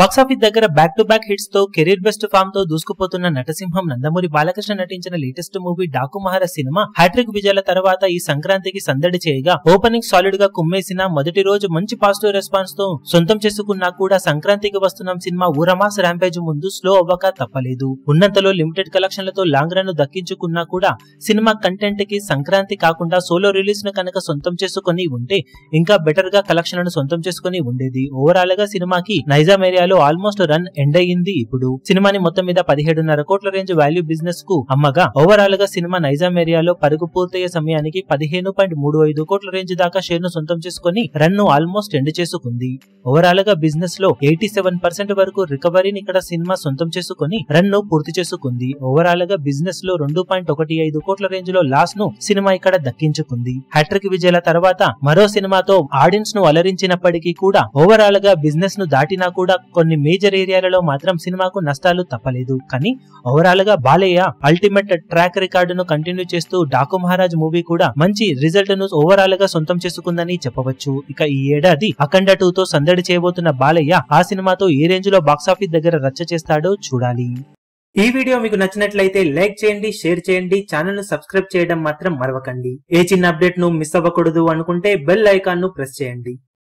Box office దగ్గర back to back hits తో career best form తో దూసుకుపోతున్న నటసింహం నందమూరి బాలకృష్ణ నటించిన లేటెస్ట్ మూవీ డాకు మహారాజ్ సినిమా హ్యాట్రిక్ విజయాల తర్వాత ఈ సంక్రాంతికి సందడి చేయగా ఓపెనింగ్ సాలిడ్ గా కుమ్మేసిన మొదటి రోజు మంచి పాజిటివ్ రెస్పాన్స్ తో సొంతం చేసుకున్నా కూడా సంక్రాంతికి వస్తున్న సినిమా ఊరమాస్ ర్యాంపేజ్ ముందు స్లో అవ్వక తప్పలేదు. ఉన్నంతలో లిమిటెడ్ కలెక్షన్లతో లాంగ్ రన్ దక్కించుకున్నా కూడా సినిమా కంటెంట్ కి సంక్రాంతి కాకుండా సోలో రిలీజ్ ను కనుక సొంతం చేసుకుని ఉంటే ఇంకా బెటర్ గా కలెక్షన్లను సొంతం చేసుకుని ఉండేది. ఓవరాల్ గా సినిమాకి నైజాం ఏరియాలో ఆల్మోస్ట్ రన్ ఎండ్ అయ్యింది. ఇప్పుడు సినిమాని మొత్తం మీద 17.5 కోట్ల రేంజ్ వాల్యూ బిజినెస్ కు అమ్మగా ఓవరాల్ గా సినిమా నైజాం ఏరియాలో పరుగు పూర్తయ్యే సమయానికి 15.35 కోట్ల రేంజ్ దాకా షేర్ ను సొంతం చేసుకుని రన్ ను ఆల్మోస్ట్ ఎండ్ చేసుకుంది. ఓవరాల్ గా బిజినెస్ లో 87% వరకు రికవరీని ఇక్కడ సినిమా సొంతం చేసుకుని రన్ ను పూర్తి చేసుకుంది. ఓవరాల్ గా బిజినెస్ లో 2.15 కోట్ల రేంజ్ లో లాస్ ను సినిమా ఇక్కడ దక్కించుకుంది. హ్యాట్రిక్ విజయాల తర్వాత మరో సినిమాతో ఆడియన్స్ ను అలరించినప్పటికీ కూడా ఓవరాల్ గా బిజినెస్ ను దాటినా కూడా కొన్ని మేజర్ ఏరియాలలో మాత్రం సినిమాకు నష్టాలు తప్పలేదు. కానీ ఓవరాల్ గా బాలయ్య అల్టిమేట్ ట్రాక్ రికార్డును కంటిన్యూ చేస్తూ డాకు మహారాజ్ మూవీ కూడా మంచి రిజల్ట్ ను ఓవరాల్ గా సొంతం చేసుకుందని చెప్పవచ్చు. ఇక ఈ ఏడాది అఖండ 2 తో సందడి చేయబోతున్న బాలయ్య ఆ సినిమాతో ఏ రేంజ్ లో బాక్సాఫీస్ దగ్గర రచ్చ చేస్తాడో చూడాలి. ఈ వీడియో మీకు నచ్చినట్లయితే లైక్ చేయండి, షేర్ చేయండి, ఛానల్ ను సబ్స్క్రైబ్ చేయడం మాత్రం మరవకండి. ఏ చిన్న అప్డేట్ ను మిస్ అవ్వకూడదు అనుకుంటే బెల్ ఐకాన్ ను ప్రెస్ చేయండి.